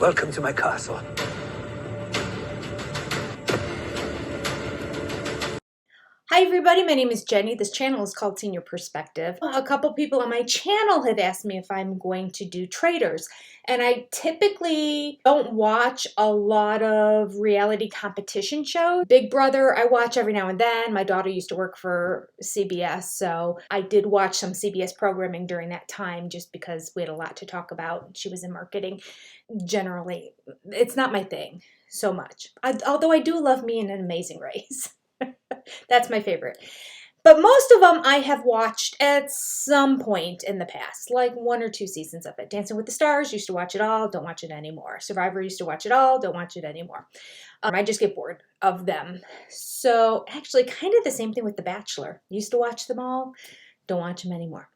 Welcome to my castle. Hi everybody, my name is Jenny. This channel is called Senior Perspective. A couple people on my channel have asked me if I'm going to do Traitors, and I typically don't watch a lot of reality competition shows. Big Brother I watch every now and then. My daughter used to work for CBS, so I did watch some CBS programming during that time just because we had a lot to talk about. She was in marketing. Generally, it's not my thing so much, although I do love Me and An Amazing Race. That's my favorite. But most of them I have watched at some point in the past, like 1 or 2 seasons of it. Dancing with the Stars, used to watch it all, don't watch it anymore. Survivor, used to watch it all, don't watch it anymore. I just get bored of them. So actually kind of the same thing with The Bachelor. Used to watch them all, don't watch them anymore.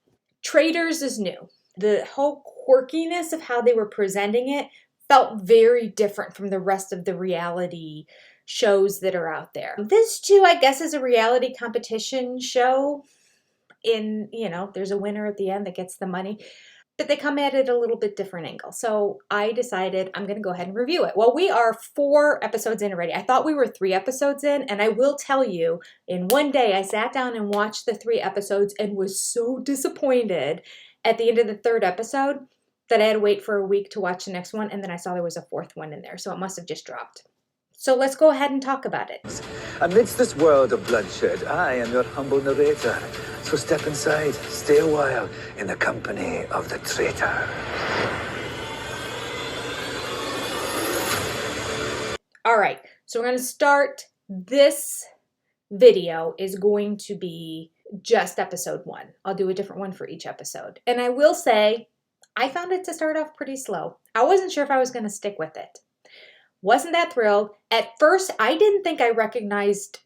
Traitors is new. The whole quirkiness of how they were presenting it felt very different from the rest of the reality shows that are out there. This too, I guess, is a reality competition show. There's a winner at the end that gets the money, but they come at it a little bit different angle. So I decided I'm going to go ahead and review it. Well, we are 4 episodes in already. I thought we were 3 episodes in, and I will tell you, in one day I sat down and watched the 3 episodes and was so disappointed at the end of the 3rd episode that I had to wait for a week to watch the next one, and then I saw there was a 4th one in there, so it must have just dropped. So let's go ahead and talk about it. Amidst this world of bloodshed, I am your humble narrator. So step inside, stay a while in the company of the traitor. All right, so we're going to start. This video is going to be just episode 1. I'll do a different one for each episode. And I will say, I found it to start off pretty slow. I wasn't sure if I was going to stick with it. Wasn't that thrilled. At first, I didn't think I recognized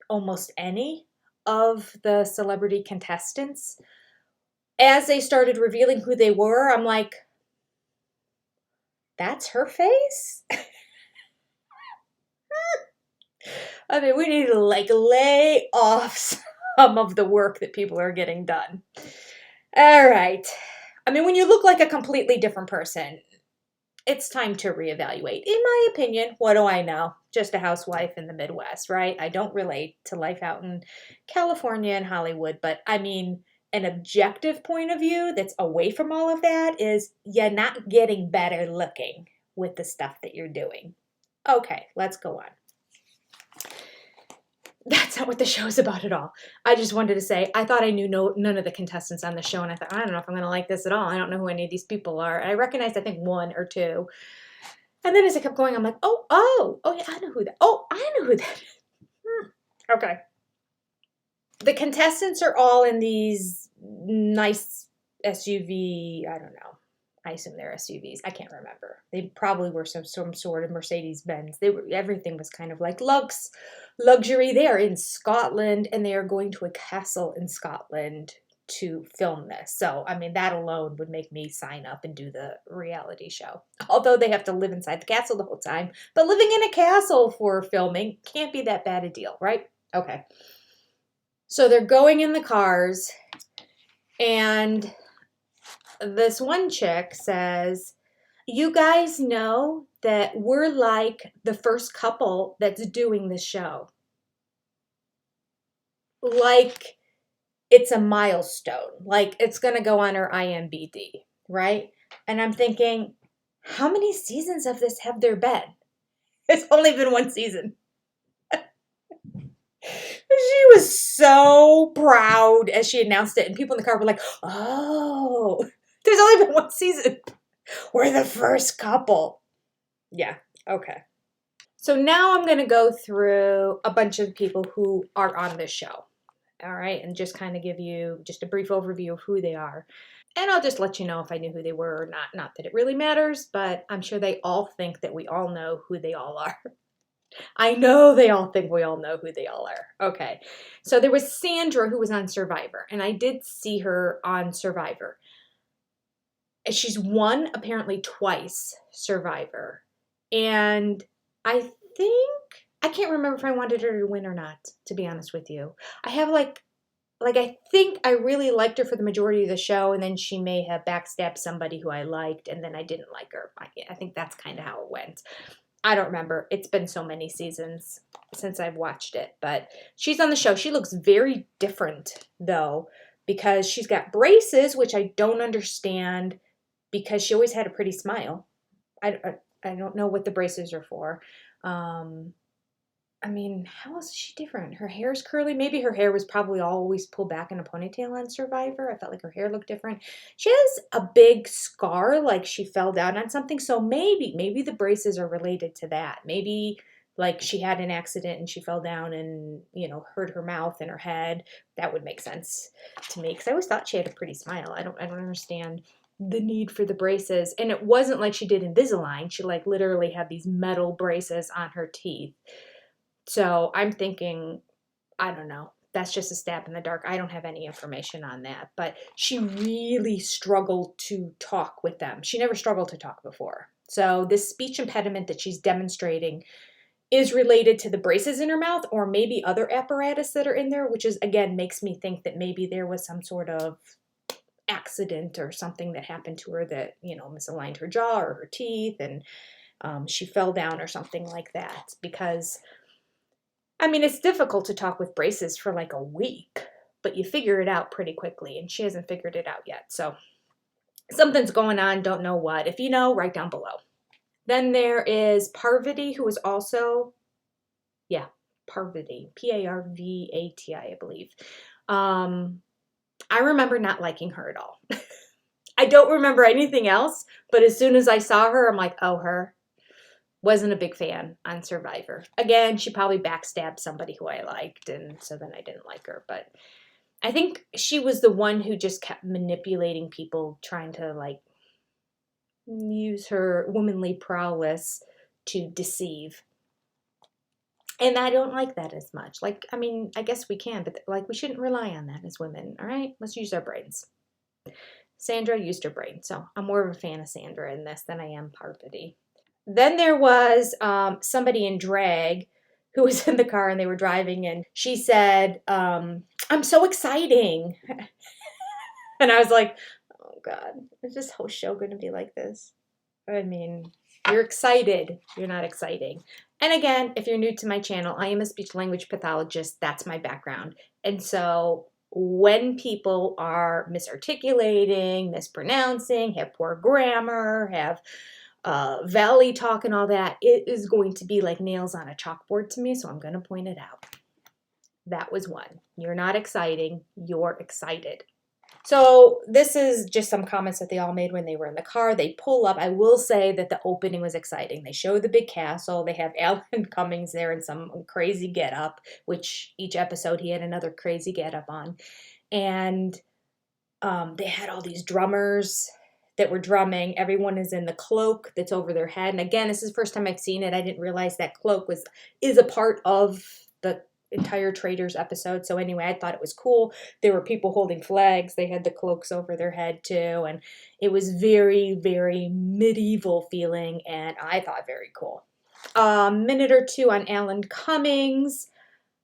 almost any of the celebrity contestants. As they started revealing who they were, I'm like, that's her face? I mean, we need to lay off some of the work that people are getting done. All right. I mean, when you look like a completely different person, it's time to reevaluate. In my opinion, what do I know? Just a housewife in the Midwest, right? I don't relate to life out in California and Hollywood, but I mean, an objective point of view that's away from all of that is you're not getting better looking with the stuff that you're doing. Okay, let's go on. That's not what the show's about at all. I just wanted to say, I thought I knew none of the contestants on the show, and I thought, I don't know if I'm going to like this at all. I don't know who any of these people are. And I recognized, I think, 1 or 2. And then as I kept going, I'm like, oh, yeah, I know who that. Oh, I know who that is. Okay. The contestants are all in these nice SUV, I don't know. I assume they're SUVs. I can't remember. They probably were some sort of Mercedes-Benz. Everything was kind of like luxury. They are in Scotland, and they are going to a castle in Scotland to film this. So, I mean, that alone would make me sign up and do the reality show. Although they have to live inside the castle the whole time. But living in a castle for filming can't be that bad a deal, right? Okay. So they're going in the cars, and this one chick says, you guys know that we're like the first couple that's doing the show. Like it's a milestone. Like it's going to go on her IMDb, right? And I'm thinking, how many seasons of this have there been? It's only been 1 season. She was so proud as she announced it, and people in the car were like, oh, there's only been 1 season. We're the first couple. Yeah, okay. So now I'm going to go through a bunch of people who are on this show. All right, and just kind of give you just a brief overview of who they are. And I'll just let you know if I knew who they were or not. Not that it really matters, but I'm sure they all think that we all know who they all are. I know they all think we all know who they all are. Okay, so there was Sandra who was on Survivor, and I did see her on Survivor. She's won apparently twice Survivor, and I think, I can't remember if I wanted her to win or not, to be honest with you. I have like like, I think I really liked her for the majority of the show, and then she may have backstabbed somebody who I liked, and then I didn't like her. I think that's kind of how it went. I don't remember. It's been so many seasons since I've watched it, but she's on the show. She looks very different, though, because she's got braces, which I don't understand, because she always had a pretty smile. I don't know what the braces are for. Um, I mean, how else is she different? Her hair's curly. Maybe her hair was probably always pulled back in a ponytail on Survivor. I felt like her hair looked different. She has a big scar, like she fell down on something. So maybe the braces are related to that. Maybe like she had an accident and she fell down and, hurt her mouth and her head. That would make sense to me, because I always thought she had a pretty smile. I don't understand the need for the braces. And it wasn't like she did Invisalign. She like literally had these metal braces on her teeth. So I'm thinking, I don't know. That's just a stab in the dark. I don't have any information on that. But she really struggled to talk with them. She never struggled to talk before. So this speech impediment that she's demonstrating is related to the braces in her mouth, or maybe other apparatus that are in there, which is, again, makes me think that maybe there was some sort of accident or something that happened to her that, misaligned her jaw or her teeth, and she fell down or something like that. Because I mean, it's difficult to talk with braces for like a week, but you figure it out pretty quickly, and she hasn't figured it out yet. So something's going on, don't know what. If you know, write down below. Then there is Parvati, who is also, Parvati, Parvati, I believe. I remember not liking her at all. I don't remember anything else, but as soon as I saw her, I'm like, oh, her. Wasn't a big fan on Survivor. Again, she probably backstabbed somebody who I liked, and so then I didn't like her. But I think she was the one who just kept manipulating people, trying to like use her womanly prowess to deceive. And I don't like that as much. Like, I mean, I guess we can, but like we shouldn't rely on that as women, all right? Let's use our brains. Sandra used her brain, so I'm more of a fan of Sandra in this than I am Parvati. Then there was somebody in drag who was in the car and they were driving, and she said, I'm so exciting. And I was like, oh God, is this whole show going to be like this? I mean, you're excited. You're not exciting. And again, if you're new to my channel, I am a speech language pathologist. That's my background. And so when people are misarticulating, mispronouncing, have poor grammar, have valley talk and all that, it is going to be like nails on a chalkboard to me, so I'm going to point it out. That was one. You're not exciting, you're excited. So this is just some comments that they all made when they were in the car. They pull up. I will say that the opening was exciting. They show the big castle. They have Alan Cummings there in some crazy getup, which each episode he had another crazy getup on. And they had all these drummers that were drumming. Everyone is in the cloak that's over their head. And again, this is the first time I've seen it. I didn't realize that cloak is a part of the entire Traitors episode. So anyway, I thought it was cool. There were people holding flags. They had the cloaks over their head too. And it was very, very medieval feeling. And I thought very cool. A minute or two on Alan Cummings.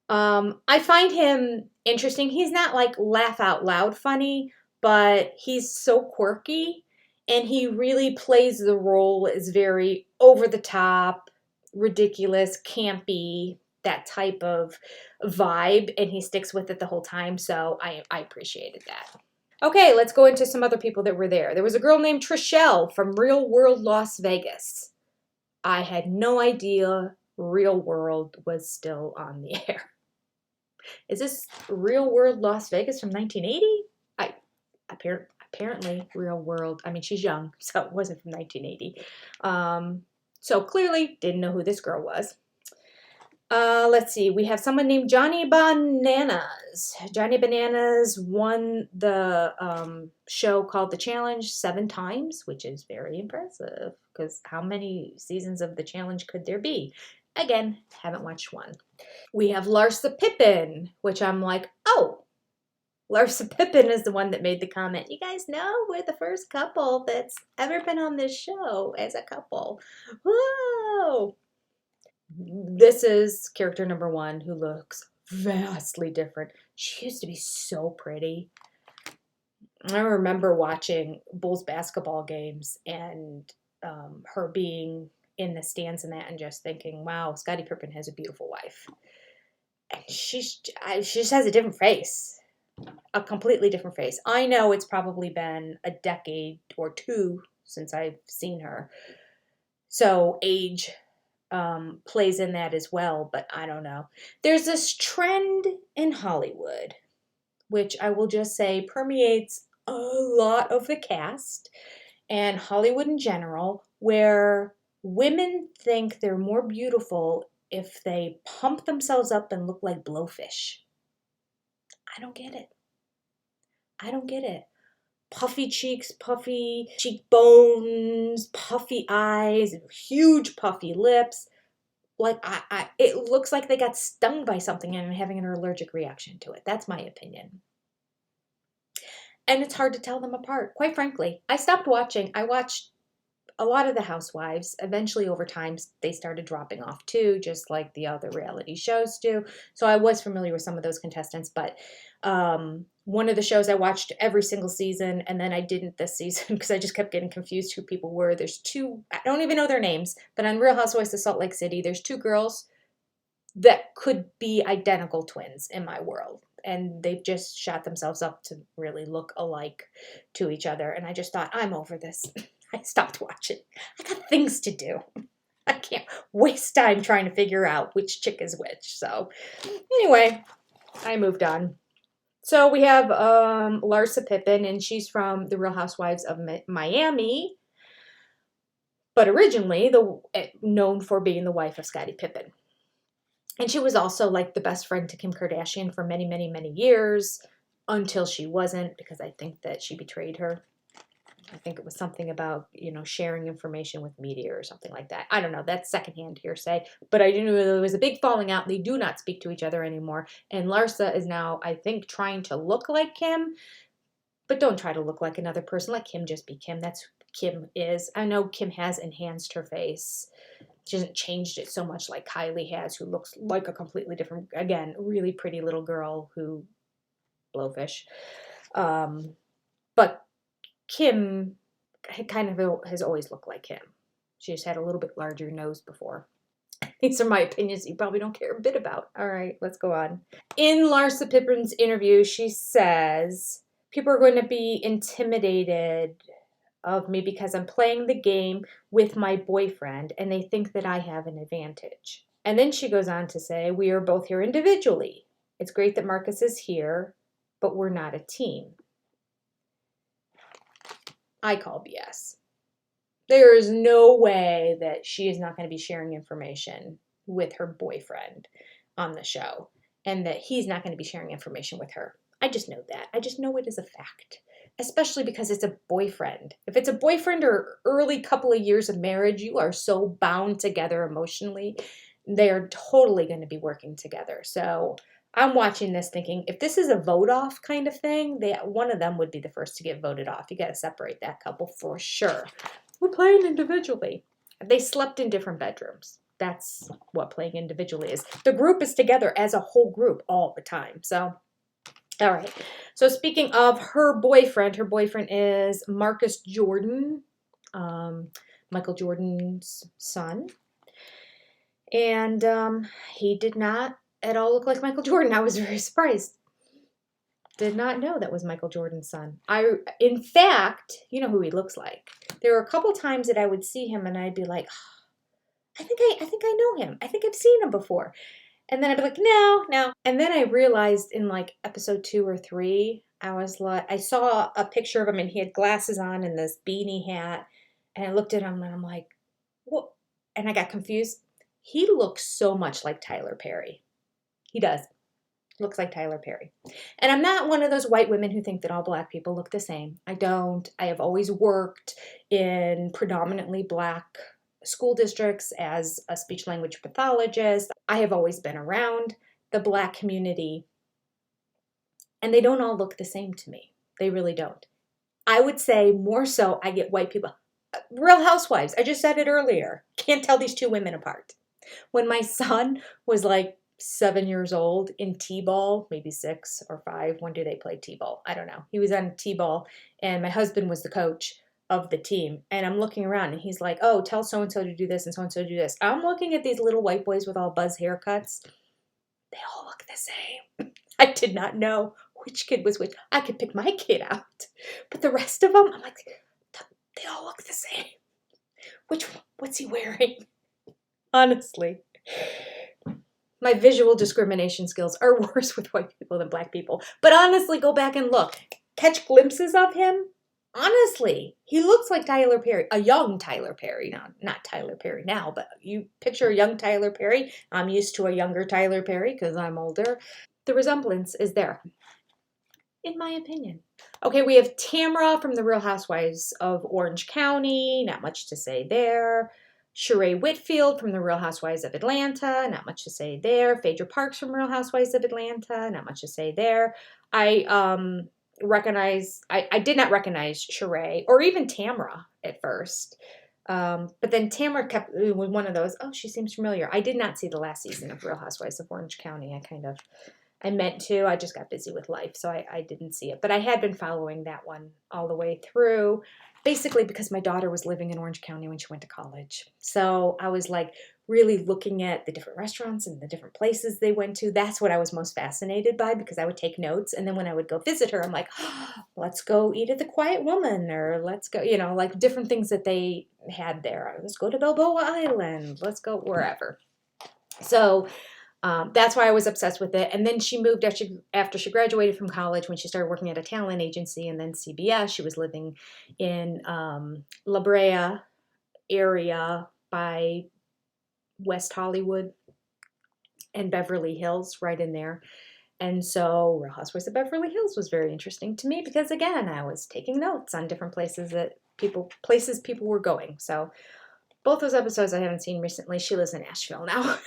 I find him interesting. He's not like laugh out loud funny, but he's so quirky. And he really plays the role as very over the top, ridiculous, campy, that type of vibe. And he sticks with it the whole time. So I appreciated that. Okay, let's go into some other people that were there. There was a girl named Trishelle from Real World Las Vegas. I had no idea Real World was still on the air. Is this Real World Las Vegas from 1980? Apparently Real World. I mean, she's young, so it wasn't from 1980. So clearly didn't know who this girl was. Let's see. We have someone named Johnny Bananas. Johnny Bananas won the show called The Challenge 7 times, which is very impressive because how many seasons of The Challenge could there be? Again, haven't watched one. We have Larsa Pippen, which I'm like, oh, Larsa Pippen is the one that made the comment. You guys know we're the first couple that's ever been on this show as a couple. Whoa! This is character number 1 who looks vastly different. She used to be so pretty. I remember watching Bulls basketball games and her being in the stands and that and just thinking, wow, Scottie Pippen has a beautiful wife. And she just has a different face, a completely different face. I know it's probably been a decade or two since I've seen her. So age plays in that as well, but I don't know. There's this trend in Hollywood, which I will just say permeates a lot of the cast and Hollywood in general, where women think they're more beautiful if they pump themselves up and look like blowfish. I don't get it. I don't get it. Puffy cheeks, puffy cheekbones, puffy eyes, huge puffy lips. Like it looks like they got stung by something and having an allergic reaction to it. That's my opinion. And it's hard to tell them apart. Quite frankly, I stopped watching. I watched a lot of the housewives. Eventually, over time, they started dropping off too, just like the other reality shows do. So I was familiar with some of those contestants, but one of the shows I watched every single season, and then I didn't this season because I just kept getting confused who people were. There's two, I don't even know their names, but on Real Housewives of Salt Lake City, there's two girls that could be identical twins in my world. And they've just shot themselves up to really look alike to each other. And I just thought, I'm over this. I stopped watching. I got things to do. I can't waste time trying to figure out which chick is which. So anyway, I moved on. So we have Larsa Pippen, and she's from the Real Housewives of Miami, but originally known for being the wife of Scottie Pippen. And she was also like the best friend to Kim Kardashian for many, many, many years until she wasn't, because I think that she betrayed her. I think it was something about, sharing information with media or something like that. I don't know. That's secondhand hearsay. But I do know there was a big falling out. They do not speak to each other anymore. And Larsa is now, I think, trying to look like Kim. But don't try to look like another person. Let Kim just be Kim. That's who Kim is. I know Kim has enhanced her face. She hasn't changed it so much like Kylie has, who looks like a completely different, again, really pretty little girl who blowfish. But Kim kind of has always looked like him. She just had a little bit larger nose before. These are my opinions you probably don't care a bit about. All right, let's go on. In Larsa Pippen's interview, she says, people are going to be intimidated of me because I'm playing the game with my boyfriend and they think that I have an advantage. And then she goes on to say, we are both here individually. It's great that Marcus is here, but we're not a team. I call BS. There is no way that she is not going to be sharing information with her boyfriend on the show and that he's not going to be sharing information with her. I just know that. I just know it is a fact, especially because it's a boyfriend. If it's a boyfriend or early couple of years of marriage, you are so bound together emotionally. They're totally going to be working together. So I'm watching this thinking, if this is a vote off kind of thing, one of them would be the first to get voted off. You got to separate that couple for sure. We're playing individually. They slept in different bedrooms. That's what playing individually is. The group is together as a whole group all the time. So, all right. So speaking of her boyfriend is Marcus Jordan, Michael Jordan's son. And he did not at all look like Michael Jordan. I was very surprised. Did not know that was Michael Jordan's son. In fact, you know who he looks like. There were a couple times that I would see him and I'd be like, I think I know him. I think I've seen him before. And then I'd be like, no. And then I realized in like episode 2 or 3, I saw a picture of him and he had glasses on and this beanie hat. And I looked at him and I'm like, what? And I got confused. He looks so much like Tyler Perry. He does. Looks like Tyler Perry. And I'm not one of those white women who think that all black people look the same. I don't. I have always worked in predominantly black school districts as a speech language pathologist. I have always been around the black community. And they don't all look the same to me. They really don't. I would say more so I get white people. Real Housewives. I just said it earlier. Can't tell these two women apart. When my son was like 7 years old in T-ball, maybe 6 or 5. When do they play T-ball? I don't know. He was on T-ball, and my husband was the coach of the team. And I'm looking around, and he's like, oh, tell so-and-so to do this and so-and-so to do this. I'm looking at these little white boys with all buzz haircuts. They all look the same. I did not know which kid was which. I could pick my kid out. But the rest of them, I'm like, they all look the same. What's he wearing? Honestly. My visual discrimination skills are worse with white people than black people. But honestly, go back and look. Catch glimpses of him. Honestly, he looks like Tyler Perry, a young Tyler Perry. Not Tyler Perry now, but you picture a young Tyler Perry. I'm used to a younger Tyler Perry because I'm older. The resemblance is there, in my opinion. Okay, we have Tamra from the Real Housewives of Orange County. Not much to say there. Sheree Whitfield from the Real Housewives of Atlanta. Not much to say there. Phaedra Parks from Real Housewives of Atlanta. Not much to say there. I did not recognize Sheree or even Tamra at first. But then Tamra was one of those, oh, she seems familiar. I did not see the last season of Real Housewives of Orange County. I meant to. I just got busy with life, so I didn't see it. But I had been following that one all the way through, basically because my daughter was living in Orange County when she went to college. So I was like really looking at the different restaurants and the different places they went to. That's what I was most fascinated by because I would take notes. And then when I would go visit her, I'm like, oh, let's go eat at the Quiet Woman, or let's go, like different things that they had there. Let's go to Balboa Island. Let's go wherever. So that's why I was obsessed with it. And then she moved after she graduated from college, when she started working at a talent agency and then CBS. She was living in La Brea area by West Hollywood and Beverly Hills, right in there. And so Real Housewives of Beverly Hills was very interesting to me because, again, I was taking notes on different places people were going. So both those episodes I haven't seen recently. She lives in Nashville now.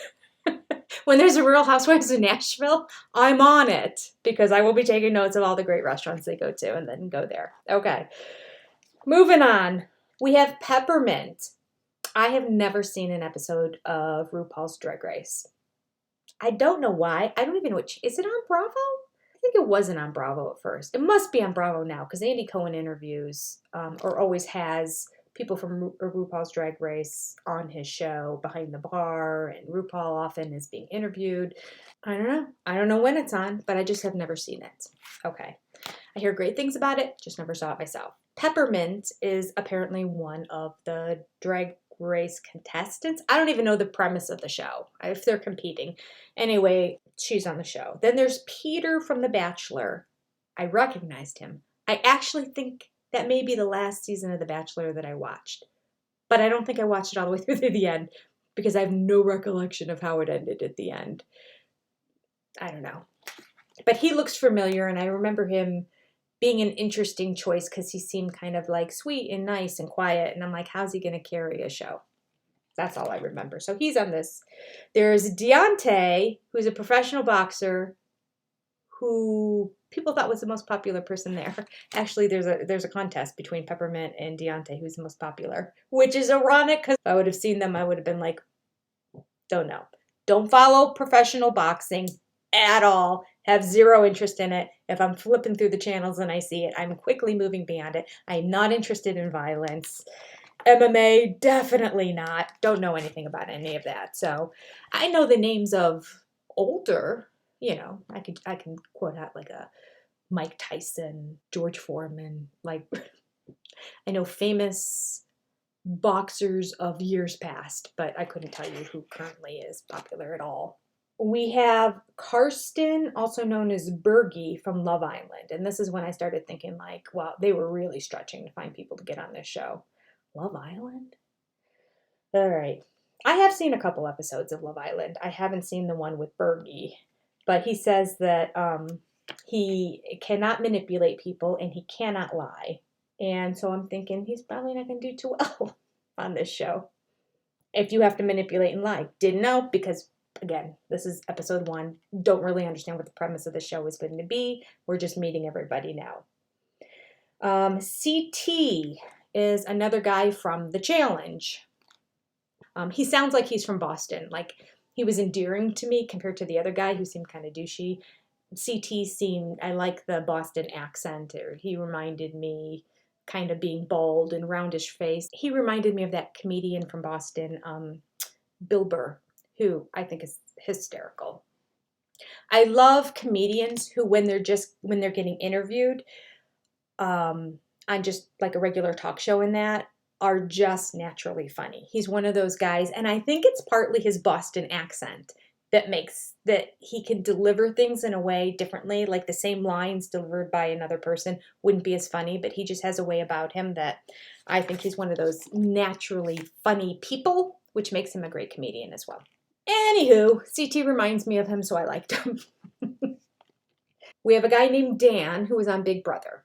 When there's a Real Housewives in Nashville, I'm on it because I will be taking notes of all the great restaurants they go to and then go there. Okay. Moving on. We have Peppermint. I have never seen an episode of RuPaul's Drag Race. I don't know why. I don't even know is it on Bravo? I think it wasn't on Bravo at first. It must be on Bravo now because Andy Cohen interviews or always has people from RuPaul's Drag Race on his show Behind the Bar, and RuPaul often is being interviewed. I don't know. I don't know when it's on, but I just have never seen it. Okay. I hear great things about it, just never saw it myself. Peppermint is apparently one of the Drag Race contestants. I don't even know the premise of the show, if they're competing. Anyway, she's on the show. Then there's Peter from The Bachelor. I recognized him. I actually think that may be the last season of The Bachelor that I watched. But I don't think I watched it all the way through to the end because I have no recollection of how it ended at the end. I don't know. But he looks familiar, and I remember him being an interesting choice because he seemed kind of like sweet and nice and quiet. And I'm like, how's he going to carry a show? That's all I remember. So he's on this. There's Deontay, who's a professional boxer who people thought was the most popular person there. Actually, there's a contest between Peppermint and Deontay, who's the most popular, which is ironic because if I would have seen them, I would have been like, don't know. Don't follow professional boxing at all. Have zero interest in it. If I'm flipping through the channels and I see it, I'm quickly moving beyond it. I'm not interested in violence. MMA, definitely not. Don't know anything about any of that. So I know the names of older, I can quote out like a Mike Tyson, George Foreman, like I know famous boxers of years past, but I couldn't tell you who currently is popular at all. We have Karsten, also known as Bergie, from Love Island. And this is when I started thinking like, wow, they were really stretching to find people to get on this show. Love Island? All right. I have seen a couple episodes of Love Island. I haven't seen the one with Bergie. But he says that he cannot manipulate people and he cannot lie. And so I'm thinking he's probably not going to do too well on this show. If you have to manipulate and lie. Didn't know because, again, this is episode 1. Don't really understand what the premise of the show is going to be. We're just meeting everybody now. CT is another guy from The Challenge. He sounds like he's from Boston. Like, he was endearing to me compared to the other guy who seemed kind of douchey. CT seemed, I like the Boston accent, or he reminded me kind of being bald and roundish face. He reminded me of that comedian from Boston, Bill Burr, who I think is hysterical. I love comedians who, when they're getting interviewed, on just like a regular talk show and that, are just naturally funny. He's one of those guys, and I think it's partly his Boston accent that makes that he can deliver things in a way differently, like the same lines delivered by another person wouldn't be as funny, but he just has a way about him that I think he's one of those naturally funny people, which makes him a great comedian as well. Anywho, CT reminds me of him, so I liked him. We have a guy named Dan who was on Big Brother.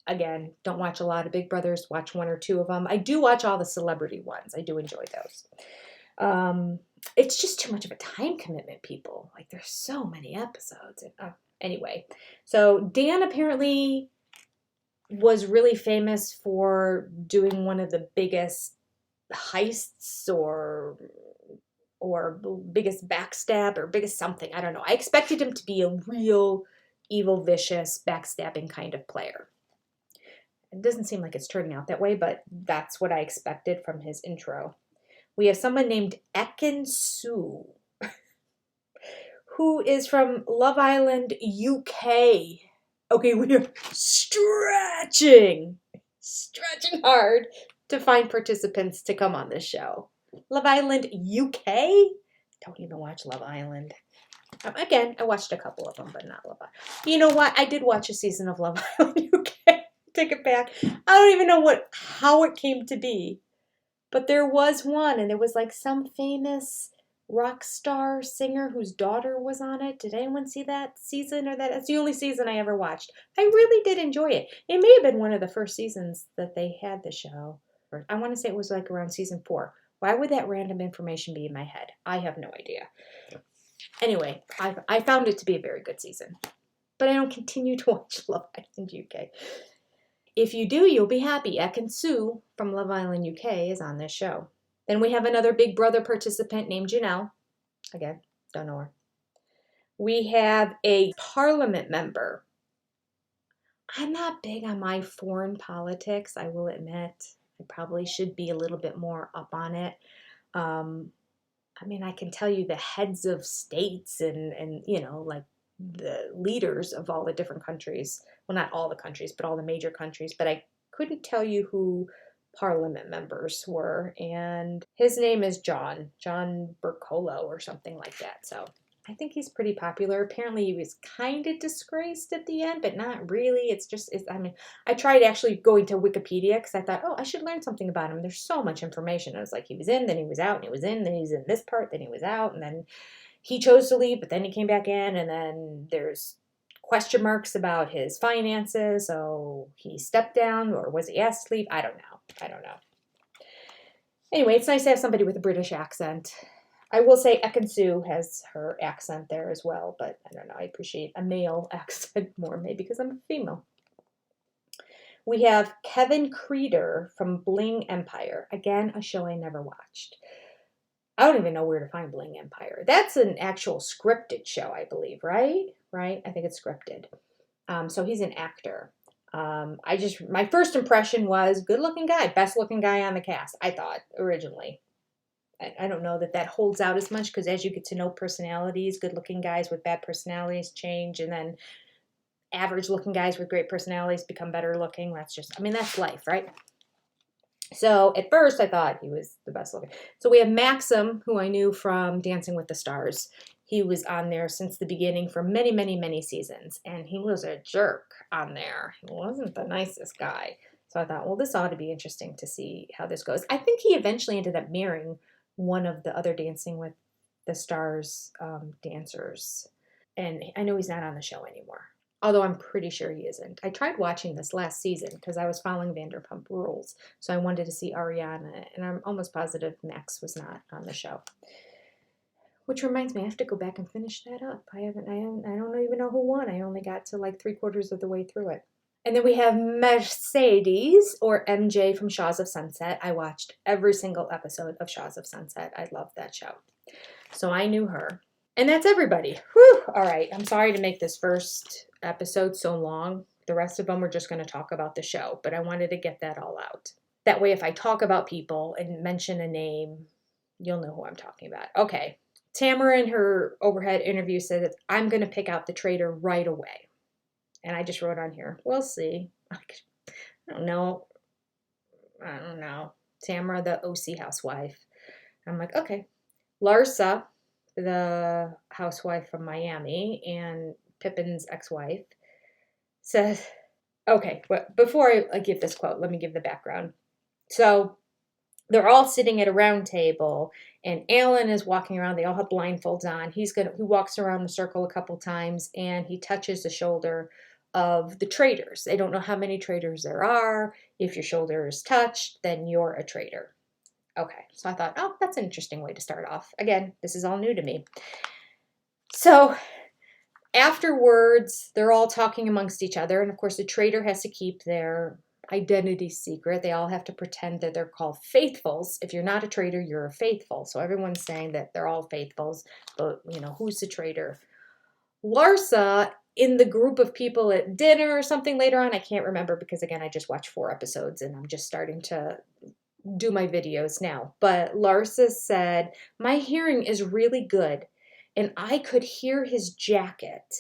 Again, don't watch a lot of Big Brothers, watch one or two of them. I do watch all the celebrity ones. I do enjoy those. It's just too much of a time commitment, people. Like, there's so many episodes. Anyway, so Dan apparently was really famous for doing one of the biggest heists or biggest backstab or biggest something. I don't know. I expected him to be a real evil, vicious, backstabbing kind of player. It doesn't seem like it's turning out that way, but that's what I expected from his intro. We have someone named Ekin Su, who is from Love Island, UK. Okay, we are stretching hard to find participants to come on this show. Love Island, UK? Don't even watch Love Island. Again, I watched a couple of them, but not Love Island. You know what? I did watch a season of Love Island, UK. Take it back. I don't even know how it came to be, but there was one, and there was like some famous rock star singer whose daughter was on it. Did anyone see that season? That's the only season I ever watched. I really did enjoy it. It may have been one of the first seasons that they had the show. I want to say it was like around season 4. Why would that random information be in my head? I have no idea. Anyway, I found it to be a very good season, but I don't continue to watch Love Island UK. If you do, you'll be happy. Ekin Su from Love Island UK is on this show. Then we have another Big Brother participant named Janelle. Again, don't know her. We have a parliament member. I'm not big on my foreign politics, I will admit. I probably should be a little bit more up on it. I mean, I can tell you the heads of states and you know, like the leaders of all the different countries. Well, not all the countries, but all the major countries. But I couldn't tell you who parliament members were. And his name is John Bercolo or something like that. So I think he's pretty popular. Apparently he was kind of disgraced at the end, but not really. I tried actually going to Wikipedia because I thought, oh, I should learn something about him. There's so much information. I was like, he was in, then he was out, and he was in, then he was in this part, then he was out, and then he chose to leave, but then he came back in, and then there's question marks about his finances, so he stepped down, or was he asked to leave? I don't know. Anyway, it's nice to have somebody with a British accent. I will say Ekin Su has her accent there as well, but I don't know. I appreciate a male accent more, maybe because I'm a female. We have Kevin Creeder from Bling Empire. Again, a show I never watched. I don't even know where to find Bling Empire. That's an actual scripted show, I believe, right? Right? I think it's scripted. So he's an actor. My first impression was good looking guy, best looking guy on the cast, I thought originally. I don't know that holds out as much because as you get to know personalities, good looking guys with bad personalities change, and then average looking guys with great personalities become better looking. That's life, right? So at first I thought he was the best looking. So we have Maxim, who I knew from Dancing with the Stars. He was on there since the beginning for many, many, many seasons. And he was a jerk on there. He wasn't the nicest guy. So I thought, well, this ought to be interesting to see how this goes. I think he eventually ended up marrying one of the other Dancing with the Stars dancers. And I know he's not on the show anymore. Although I'm pretty sure he isn't. I tried watching this last season because I was following Vanderpump Rules. So I wanted to see Ariana, and I'm almost positive Max was not on the show. Which reminds me, I have to go back and finish that up. I don't even know who won. I only got to like 3/4 of the way through it. And then we have Mercedes, or MJ from Shaws of Sunset. I watched every single episode of Shaws of Sunset. I love that show. So I knew her. And that's everybody. Whew. All right. I'm sorry to make this first episode so long. The rest of them we're just going to talk about the show, but I wanted to get that all out. That way, if I talk about people and mention a name, you'll know who I'm talking about. Okay. Tamara in her overhead interview said that I'm going to pick out the traitor right away. And I just wrote on here, we'll see. I don't know. Tamara, the OC housewife. I'm like, okay. Larsa, the housewife from Miami and Pippin's ex-wife, says, okay, but before I give this quote, let me give the background. So they're all sitting at a round table and Alan is walking around. They all have blindfolds on. He walks around the circle a couple times and he touches the shoulder of the traitors. They don't know how many traitors there are. If your shoulder is touched, then you're a traitor. Okay, so I thought, oh, that's an interesting way to start off. Again, this is all new to me. So afterwards, they're all talking amongst each other. And of course, the traitor has to keep their identity secret. They all have to pretend that they're called faithfuls. If you're not a traitor, you're a faithful. So everyone's saying that they're all faithfuls, but who's the traitor? Larsa, in the group of people at dinner or something later on, I can't remember because again, I just watched 4 episodes and I'm just starting to do my videos now. But Larsa said, my hearing is really good and I could hear his jacket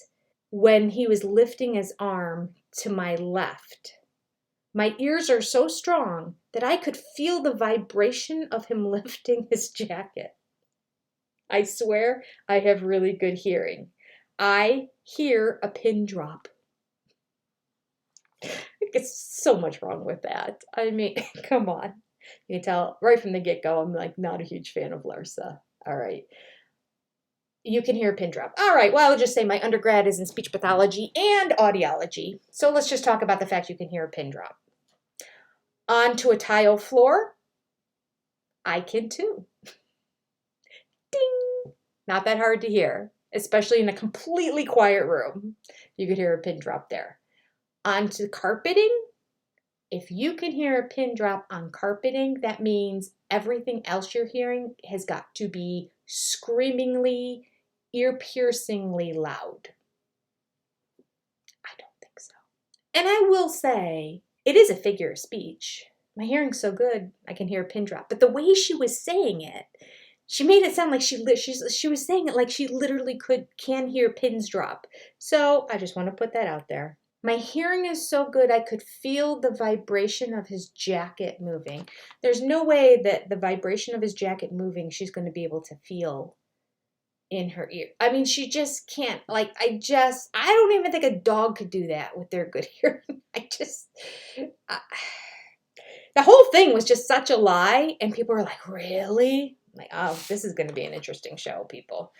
when he was lifting his arm to my left. My ears are so strong that I could feel the vibration of him lifting his jacket. I swear I have really good hearing. I hear a pin drop. It's so much wrong with that. I mean, come on. You can tell right from the get-go, I'm like not a huge fan of Larsa. All right. You can hear a pin drop. All right, well, I'll just say my undergrad is in speech pathology and audiology. So let's just talk about the fact you can hear a pin drop. Onto a tile floor, I can too. Ding! Not that hard to hear, especially in a completely quiet room. You could hear a pin drop there. Onto carpeting, if you can hear a pin drop on carpeting, that means everything else you're hearing has got to be screamingly, ear-piercingly loud. I don't think so. And I will say, it is a figure of speech. My hearing's so good, I can hear a pin drop. But the way she was saying it, she made it sound like she was saying it like she literally can hear pins drop. So I just want to put that out there. My hearing is so good, I could feel the vibration of his jacket moving. There's no way that the vibration of his jacket moving, she's going to be able to feel in her ear. I mean, she just can't. Like, I don't even think a dog could do that with their good hearing. The whole thing was just such a lie, and people were like, really? I'm like, oh, this is going to be an interesting show, people.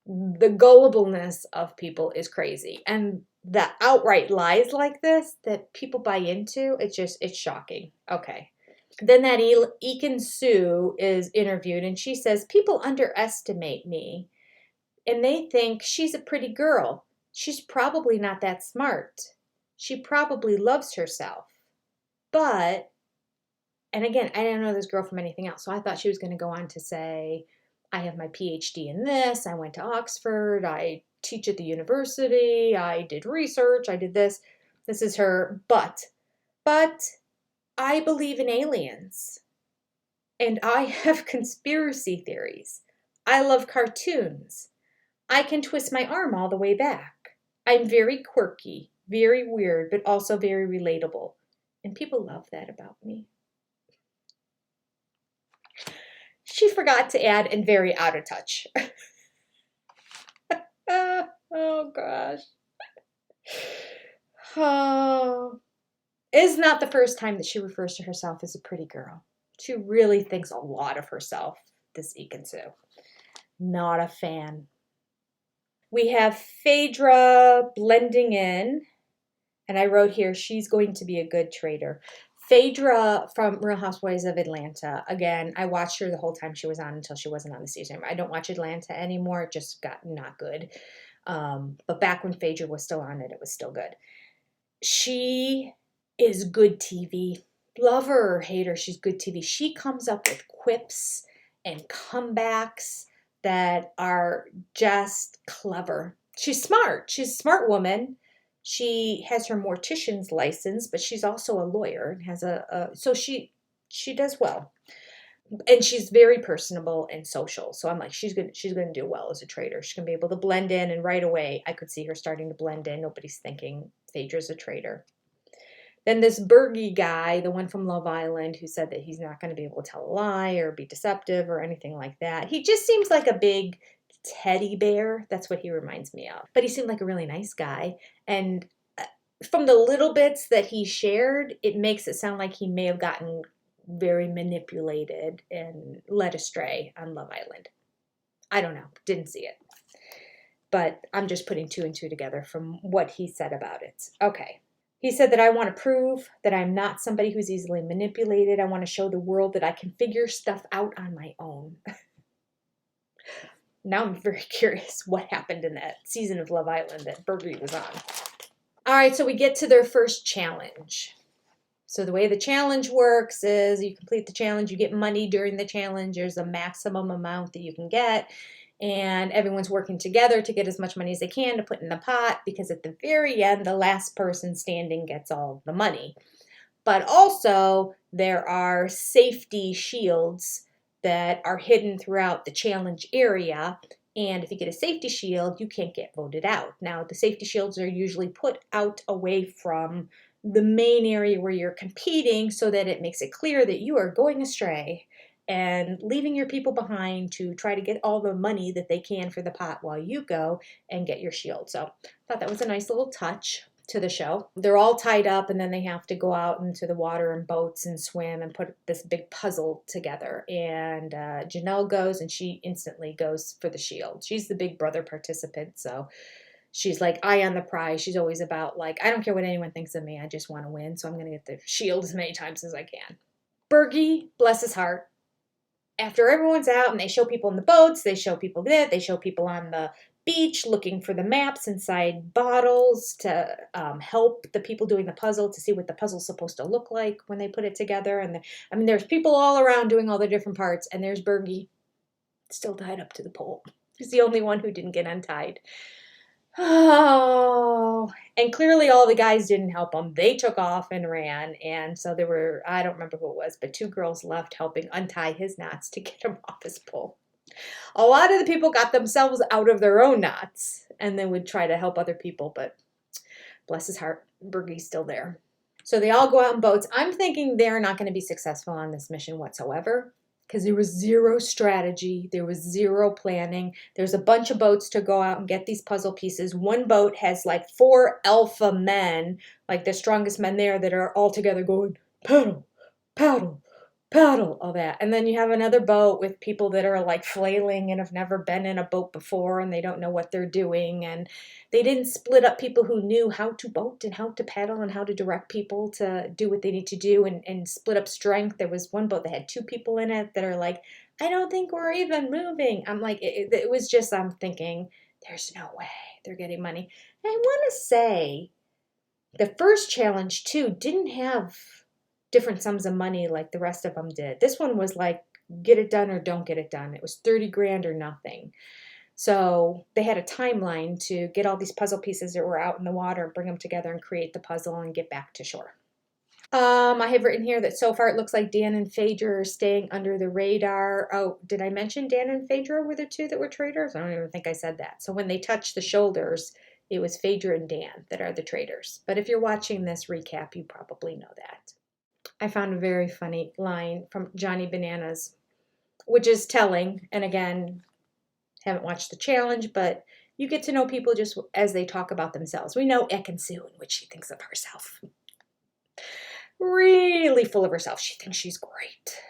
The gullibleness of people is crazy. And the outright lies like this that people buy into, it's shocking. Okay. Then that Ekin Sue is interviewed and she says, people underestimate me and they think she's a pretty girl. She's probably not that smart. She probably loves herself. But, and again, I didn't know this girl from anything else. So I thought she was going to go on to say, I have my PhD in this. I went to Oxford. I teach at the university. I did research. I did this. This is her. But I believe in aliens. And I have conspiracy theories. I love cartoons. I can twist my arm all the way back. I'm very quirky, very weird, but also very relatable. And people love that about me. She forgot to add, and very out of touch. Oh, gosh. Oh. It's not the first time that she refers to herself as a pretty girl. She really thinks a lot of herself, this Ekin Sue. Not a fan. We have Phaedra blending in, and I wrote here, she's going to be a good traitor. Phaedra from Real Housewives of Atlanta. Again, I watched her the whole time she was on until she wasn't on the season. I don't watch Atlanta anymore. It just got not good. But back when Phaedra was still on it, it was still good. She is good TV. Love her or hate her, she's good TV. She comes up with quips and comebacks that are just clever. She's smart. She's a smart woman. She has her mortician's license, but she's also a lawyer and has so she does well. And she's very personable and social. So I'm like, she's gonna do well as a traitor. She's gonna be able to blend in, and right away I could see her starting to blend in. Nobody's thinking Phaedra's a traitor. Then this Bergie guy, the one from Love Island, who said that he's not going to be able to tell a lie or be deceptive or anything like that. He just seems like a big teddy bear. That's what he reminds me of. But he seemed like a really nice guy. And from the little bits that he shared, it makes it sound like he may have gotten very manipulated and led astray on Love Island. I don't know. Didn't see it. But I'm just putting two and two together from what he said about it. Okay. He said that I want to prove that I'm not somebody who's easily manipulated. I want to show the world that I can figure stuff out on my own. Now I'm very curious what happened in that season of Love Island that Bergie was on. All right, so we get to their first challenge. So the way the challenge works is you complete the challenge, you get money during the challenge. There's a maximum amount that you can get. And everyone's working together to get as much money as they can to put in the pot, because at the very end, the last person standing gets all the money. But also, there are safety shields that are hidden throughout the challenge area. And if you get a safety shield, you can't get voted out. Now, the safety shields are usually put out away from the main area where you're competing so that it makes it clear that you are going astray and leaving your people behind to try to get all the money that they can for the pot while you go and get your shield. So I thought that was a nice little touch to the show. They're all tied up, and then they have to go out into the water in boats and swim and put this big puzzle together. And Janelle goes, and she instantly goes for the shield. She's the big brother participant, so she's like eye on the prize. She's always about like, I don't care what anyone thinks of me. I just want to win, so I'm going to get the shield as many times as I can. Bergie, bless his heart, after everyone's out and they show people in the boats, they show people that, they show people on the beach looking for the maps inside bottles to help the people doing the puzzle to see what the puzzle's supposed to look like when they put it together. And there's people all around doing all the different parts, and there's Bergie still tied up to the pole. He's the only one who didn't get untied. Oh, and clearly all the guys didn't help him. They took off and ran, and so there were, I don't remember who it was, but two girls left helping untie his knots to get him off his pole. A lot of the people got themselves out of their own knots and then would try to help other people, but bless his heart, Bergie's still there. So they all go out in boats. I'm thinking they're not going to be successful on this mission whatsoever, because there was zero strategy. There was zero planning. There's a bunch of boats to go out and get these puzzle pieces. One boat has like 4 alpha men, like the strongest men there, that are all together going, paddle, paddle, paddle, all that. And then you have another boat with people that are like flailing and have never been in a boat before, and they don't know what they're doing. And they didn't split up people who knew how to boat and how to paddle and how to direct people to do what they need to do, and split up strength. There was one boat that had 2 people in it that are like, I don't think we're even moving. I'm like, it was just, I'm thinking, there's no way they're getting money. And I want to say the first challenge too didn't have different sums of money like the rest of them did. This one was like, get it done or don't get it done. It was 30 grand or nothing. So they had a timeline to get all these puzzle pieces that were out in the water, bring them together and create the puzzle and get back to shore. I have written here that so far it looks like Dan and Phaedra are staying under the radar. Oh, did I mention Dan and Phaedra were the 2 that were traitors? I don't even think I said that. So when they touched the shoulders, it was Phaedra and Dan that are the traitors. But if you're watching this recap, you probably know that. I found a very funny line from Johnny Bananas, which is telling. And again, haven't watched the challenge, but you get to know people just as they talk about themselves. We know Ekin-Su and what she thinks of herself. Really full of herself. She thinks she's great.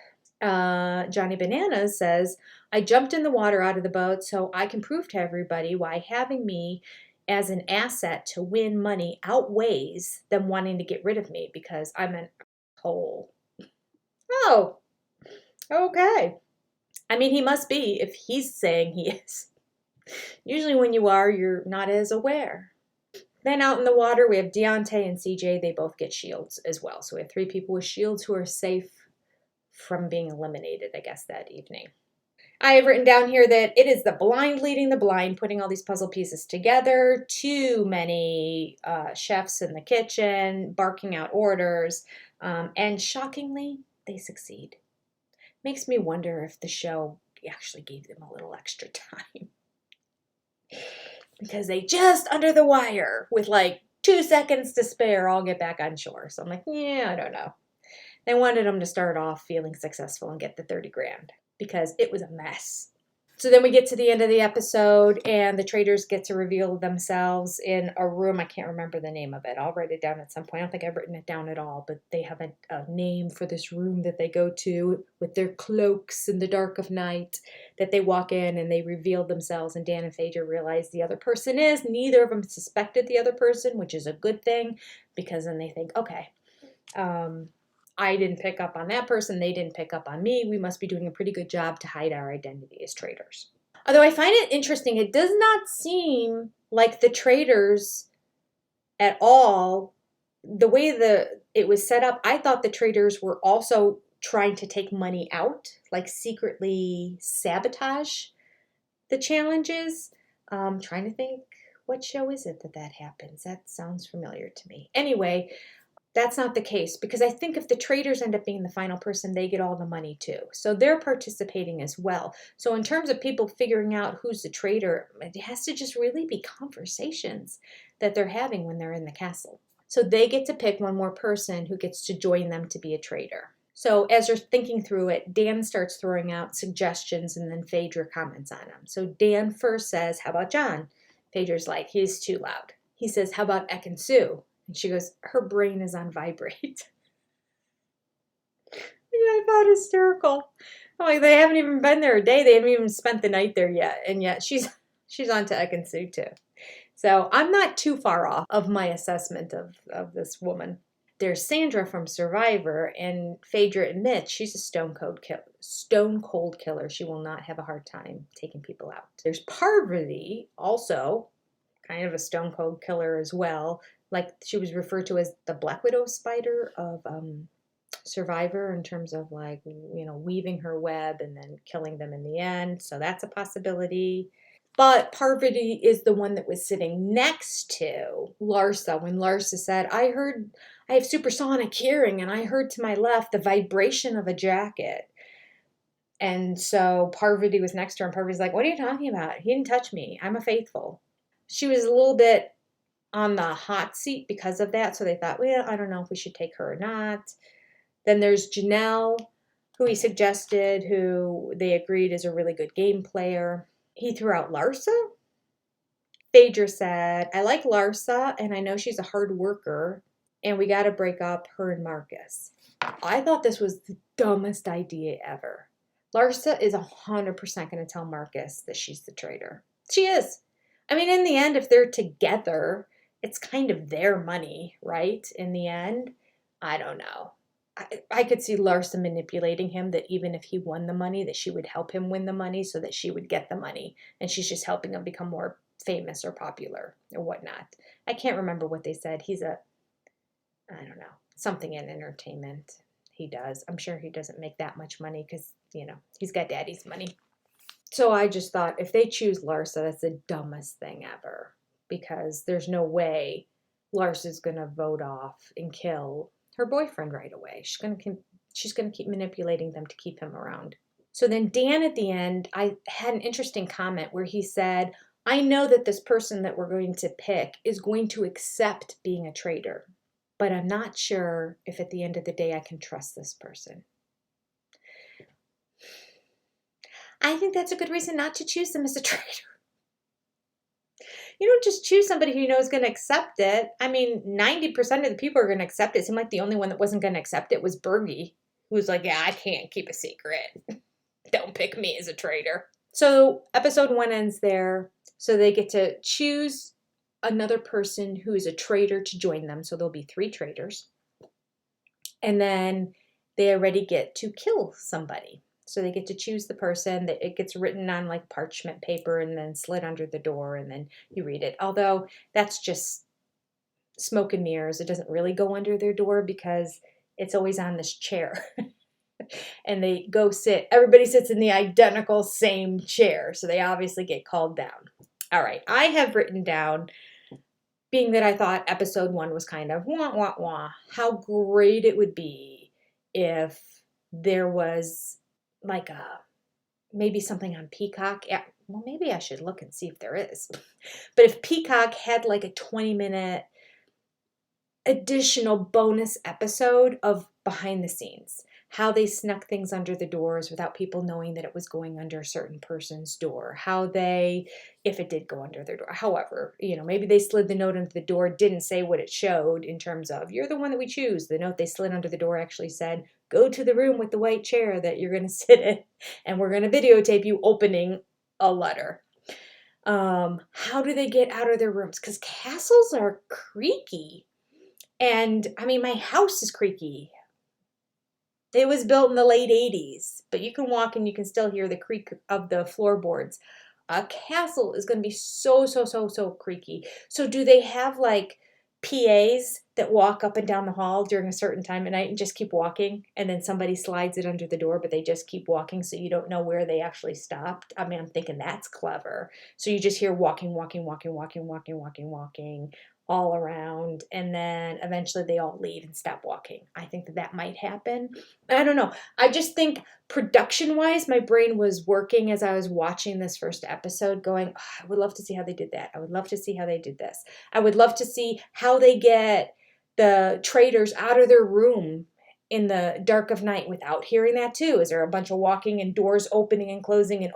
Johnny Bananas says, I jumped in the water out of the boat so I can prove to everybody why having me as an asset to win money outweighs them wanting to get rid of me because I'm an asshole. Oh, okay. I mean, he must be if he's saying he is. Usually when you are, you're not as aware. Then out in the water, we have Deontay and CJ. They both get shields as well. So we have 3 people with shields who are safe from being eliminated, I guess, that evening. I have written down here that it is the blind leading the blind, putting all these puzzle pieces together. Too many chefs in the kitchen, barking out orders, and shockingly, they succeed. Makes me wonder if the show actually gave them a little extra time. Because they just under the wire with like 2 seconds to spare all get back on shore. So I'm like, yeah, I don't know. They wanted them to start off feeling successful and get the 30 grand because it was a mess. So then we get to the end of the episode and the traitors get to reveal themselves in a room. I can't remember the name of it. I'll write it down at some point. I don't think I've written it down at all, but they have a name for this room that they go to with their cloaks in the dark of night, that they walk in and they reveal themselves, and Dan and Phaedra realize the other person is. Neither of them suspected the other person, which is a good thing, because then they think, okay, I didn't pick up on that person. They didn't pick up on me. We must be doing a pretty good job to hide our identity as traitors. Although I find it interesting, it does not seem like the traitors at all. The way it was set up, I thought the traitors were also trying to take money out, like secretly sabotage the challenges. Trying to think, what show is it that happens? That sounds familiar to me. Anyway, that's not the case, because I think if the traitors end up being the final person, they get all the money too. So they're participating as well. So in terms of people figuring out who's the traitor, it has to just really be conversations that they're having when they're in the castle. So they get to pick one more person who gets to join them to be a traitor. So as they're thinking through it, Dan starts throwing out suggestions and then Phaedra comments on them. So Dan first says, how about John? Phaedra's like, he's too loud. He says, how about Sue? And she goes, her brain is on vibrate. I thought hysterical. I'm like, they haven't even been there a day. They haven't even spent the night there yet. And yet she's on to Sue too. So I'm not too far off of my assessment of this woman. There's Sandra from Survivor, and Phaedra admits she's a stone cold killer. She will not have a hard time taking people out. There's Parvati, also kind of a stone cold killer as well. Like she was referred to as the Black Widow spider of Survivor, in terms of like, weaving her web and then killing them in the end. So that's a possibility. But Parvati is the one that was sitting next to Larsa when Larsa said, I have supersonic hearing, and I heard to my left the vibration of a jacket. And so Parvati was next to her, and Parvati's like, what are you talking about? He didn't touch me. I'm a faithful. She was a little bit on the hot seat because of that. So they thought, well, I don't know if we should take her or not. Then there's Janelle, who he suggested, who they agreed is a really good game player. He threw out Larsa. Phaedra said, I like Larsa, and I know she's a hard worker, and we got to break up her and Marcus. I thought this was the dumbest idea ever. Larsa is 100% going to tell Marcus that she's the traitor. She is. I mean, in the end, if they're together, it's kind of their money, right? In the end, I don't know. I could see Larsa manipulating him, that even if he won the money, that she would help him win the money so that she would get the money. And she's just helping him become more famous or popular or whatnot. I can't remember what they said. He's I don't know, something in entertainment. He does. I'm sure he doesn't make that much money because, he's got daddy's money. So I just thought, if they choose Larsa, that's the dumbest thing ever. Because there's no way Larsa's going to vote off and kill her boyfriend right away. She's going to keep manipulating them to keep him around. So then Dan at the end, I had an interesting comment where he said, I know that this person that we're going to pick is going to accept being a traitor, but I'm not sure if at the end of the day I can trust this person. I think that's a good reason not to choose them as a traitor. You don't just choose somebody who you know is going to accept it. I mean, 90% of the people are going to accept it. It seemed like the only one that wasn't going to accept it was Bergie, who was like, yeah, I can't keep a secret. Don't pick me as a traitor. So episode 1 ends there. So they get to choose another person who is a traitor to join them. So there'll be 3 traitors. And then they already get to kill somebody. So they get to choose the person. That it gets written on like parchment paper and then slid under the door, and then you read it. Although that's just smoke and mirrors. It doesn't really go under their door because it's always on this chair. And they go sit. Everybody sits in the identical same chair. So they obviously get called down. All right. I have written down, being that I thought episode 1 was kind of wah, wah, wah, how great it would be if there was like maybe something on Peacock. Yeah, well, maybe I should look and see if there is. But if Peacock had like a 20-minute additional bonus episode of behind the scenes, how they snuck things under the doors without people knowing that it was going under a certain person's door, how they, if it did go under their door, however, maybe they slid the note under the door, didn't say what it showed in terms of, you're the one that we choose. The note they slid under the door actually said, go to the room with the white chair that you're going to sit in, and we're going to videotape you opening a letter. How do they get out of their rooms? Because castles are creaky. And I mean, my house is creaky. It was built in the late 80s, but you can walk and you can still hear the creak of the floorboards. A castle is going to be so creaky. So do they have like PAs that walk up and down the hall during a certain time at night and just keep walking, and then somebody slides it under the door, but they just keep walking so you don't know where they actually stopped? I mean, I'm thinking that's clever. So you just hear walking all around, and then eventually they all leave and stop walking. I think that might happen. I don't know. I just think production-wise, my brain was working as I was watching this first episode going, oh, I would love to see how they did that. I would love to see how they did this. I would love to see how they get the traitors out of their room in the dark of night without hearing that too. Is there a bunch of walking and doors opening and closing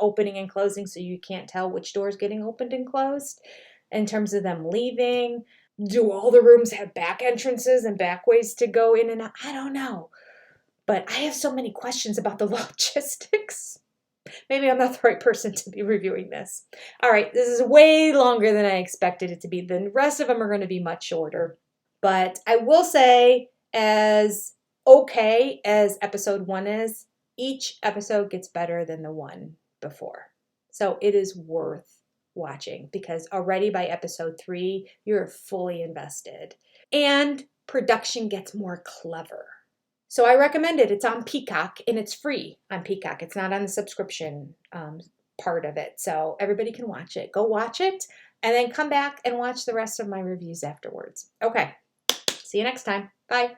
so you can't tell which door is getting opened and closed in terms of them leaving? Do all the rooms have back entrances and back ways to go in and out? I don't know. But I have so many questions about the logistics. Maybe I'm not the right person to be reviewing this. All right, this is way longer than I expected it to be. The rest of them are going to be much shorter. But I will say, as okay as episode 1 is, each episode gets better than the one before. So it is worth watching, because already by episode 3, you're fully invested. And production gets more clever. So I recommend it. It's on Peacock, and it's free on Peacock. It's not on the subscription part of it. So everybody can watch it. Go watch it, and then come back and watch the rest of my reviews afterwards. Okay. See you next time. Bye.